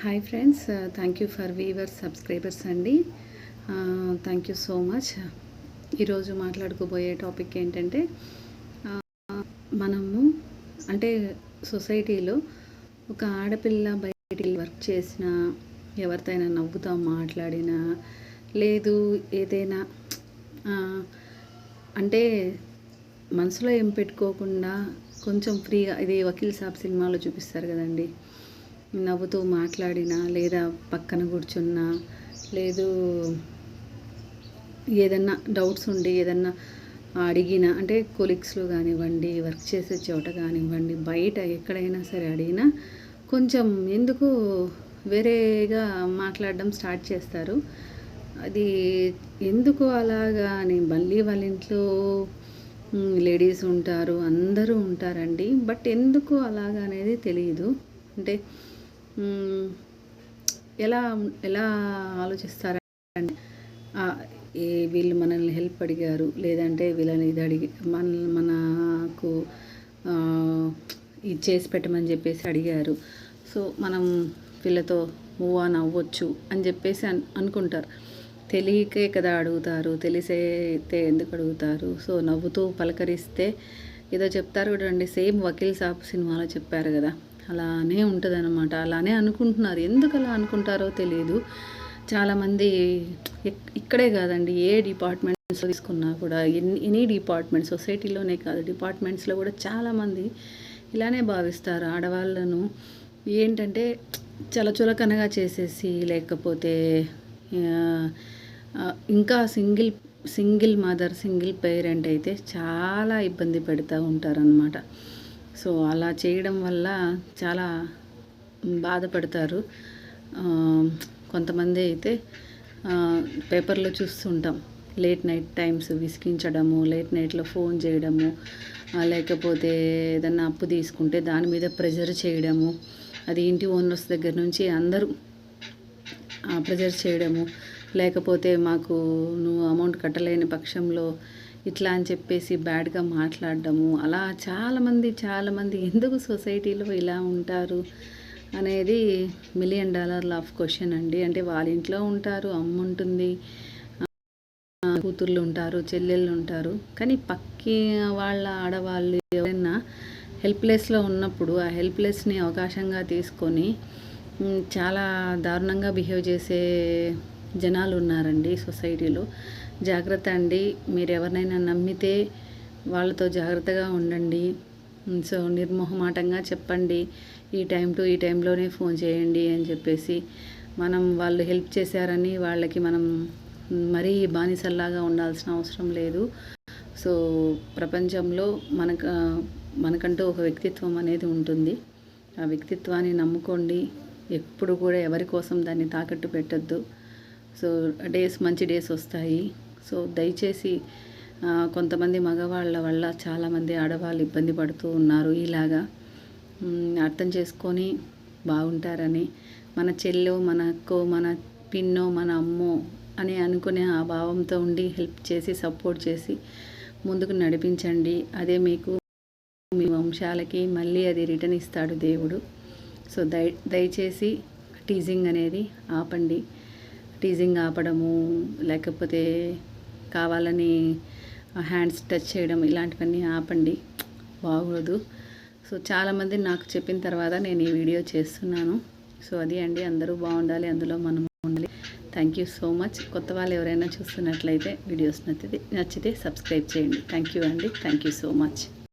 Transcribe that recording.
Hi friends, thank you for viewers subscribers అండి. Thank you so much. ఈరోజు మాట్లాడుకోబోయే topic ఏంటంటే మనము అంటే సొసైటీలో ఒక ఆడపిల్ల బయటికి వర్క్ చేసినా, ఎవరితో నవ్వుతా మాట్లాడినా, లేదు ఏదైనా అంటే మనసులో ఏం పెట్టుకోకుండా కొంచెం ఫ్రీగా, ఇది వకీల్ సాబ్ సినిమాలో చూపిస్తారు కదండి, నవ్వుతూ మాట్లాడినా లేదా పక్కన కూర్చున్నా, లేదు ఏదన్నా డౌట్స్ ఉండి ఏదన్నా అడిగినా, అంటే కొలీగ్స్లో కానివ్వండి, వర్క్ చేసే చోట కానివ్వండి, బయట ఎక్కడైనా సరే అడిగినా కొంచెం ఎందుకు వేరేగా మాట్లాడడం స్టార్ట్ చేస్తారు. అది ఎందుకు అలాగా అని, మళ్ళీ వాళ్ళ ఇంట్లో లేడీస్ ఉంటారు, అందరూ ఉంటారండి, బట్ ఎందుకు అలాగా అనేది తెలియదు. అంటే ఎలా ఎలా ఆలోచిస్తారంటే వీళ్ళు మనల్ని హెల్ప్ అడిగారు, లేదంటే వీళ్ళని ఇది అడిగి మనకు ఇది చేసి పెట్టమని చెప్పేసి అడిగారు, సో మనం వీళ్ళతో మూవ్ ఆన్ అవ్వచ్చు అని చెప్పేసి అనుకుంటారు. తెలియకే కదా అడుగుతారు, తెలిసైతే ఎందుకు అడుగుతారు. సో నవ్వుతూ పలకరిస్తే ఏదో చెప్తారు చూడండి, సేమ్ వకీల్ సాబ్ సినిమాలో చెప్పారు కదా, అలానే ఉంటుంది అనమాట. అలానే అనుకుంటున్నారు. ఎందుకు అలా అనుకుంటారో తెలియదు. చాలామంది ఇక్కడే కాదండి, ఏ డిపార్ట్మెంట్స్లో తీసుకున్నా కూడా, ఎనీ డిపార్ట్మెంట్, సొసైటీలోనే కాదు, డిపార్ట్మెంట్స్లో కూడా చాలామంది ఇలానే భావిస్తారు. ఆడవాళ్ళను ఏంటంటే చాలా చులకనగా చేసేసి, లేకపోతే ఇంకా సింగిల్ మదర్, సింగిల్ పేరెంట్ అయితే చాలా ఇబ్బంది పెడతా ఉంటారనమాట. సో అలా చేయడం వల్ల చాలా బాధపడతారు. కొంతమంది అయితే పేపర్లో చూస్తుంటాం, లేట్ నైట్ టైమ్స్ విసిగించడము, లేట్ నైట్లో ఫోన్ చేయడము, లేకపోతే ఏదన్నా అప్పు తీసుకుంటే దాని మీద ప్రెజర్ చేయడము, అది ఇంటి ఓనర్స్ దగ్గర నుంచి అందరూ ప్రెజర్ చేయడము, లేకపోతే మాకు నువ్వు అమౌంట్ కట్టలేని పక్షంలో ఇట్లా అని చెప్పేసి బ్యాడ్గా మాట్లాడడము. అలా చాలామంది ఎందుకు సొసైటీలో ఇలా ఉంటారు అనేది $1,000,000 క్వశ్చన్ అండి. అంటే వాళ్ళ ఇంట్లో ఉంటారు, అమ్మ ఉంటుంది, కూతుర్లు ఉంటారు, చెల్లెళ్ళు ఉంటారు, కానీ పక్కి వాళ్ళ ఆడవాళ్ళు ఎవరైనా హెల్ప్లెస్లో ఉన్నప్పుడు ఆ హెల్ప్లెస్ని అవకాశంగా తీసుకొని చాలా దారుణంగా బిహేవ్ చేసే జనాలు ఉన్నారండి సొసైటీలో. జాగ్రత్త అండి, మీరు ఎవరినైనా నమ్మితే వాళ్ళతో జాగ్రత్తగా ఉండండి. సో నిర్మోహమాటంగా చెప్పండి, ఈ టైం టు ఈ టైంలోనే ఫోన్ చేయండి అని చెప్పేసి. మనం వాళ్ళు హెల్ప్ చేశారని వాళ్ళకి మనం మరీ బానిసల్లాగా ఉండాల్సిన అవసరం లేదు. సో ప్రపంచంలో మనకంటూ ఒక వ్యక్తిత్వం అనేది ఉంటుంది. ఆ వ్యక్తిత్వాన్ని నమ్ముకోండి. ఎప్పుడు కూడా ఎవరి కోసం దాన్ని తాకట్టు పెట్టద్దు. సో మంచి డేస్ వస్తాయి. సో దయచేసి కొంతమంది మగవాళ్ళ వల్ల చాలామంది ఆడవాళ్ళు ఇబ్బంది పడుతూ ఉన్నారు. ఇలాగా అర్థం చేసుకొని బాగుంటారని, మన చెల్లో, మన అక్కో, మన పిన్నో, మన అమ్మో అని అనుకునే ఆ భావంతో ఉండి హెల్ప్ చేసి, సపోర్ట్ చేసి ముందుకు నడిపించండి. అదే మీకు మీ వంశాలకి మళ్ళీ అది రిటర్న్ ఇస్తాడు దేవుడు. సో దయచేసి టీజింగ్ అనేది ఆపండి. టీజింగ్ ఆపడము, లేకపోతే కావాలని హ్యాండ్స్ టచ్ చేయడం, ఇలాంటివన్నీ ఆపండి, బాగోదు. సో చాలామంది నాకు చెప్పిన తర్వాత నేను ఈ వీడియో చేస్తున్నాను. సో అది అండి, అందరూ బాగుండాలి, అందులో మనం ఉండాలి. Thank you so much. కొత్త వాళ్ళు ఎవరైనా చూస్తున్నట్లయితే వీడియోస్ నచ్చితే సబ్స్క్రైబ్ చేయండి. థ్యాంక్ యూ అండి. Thank you so much.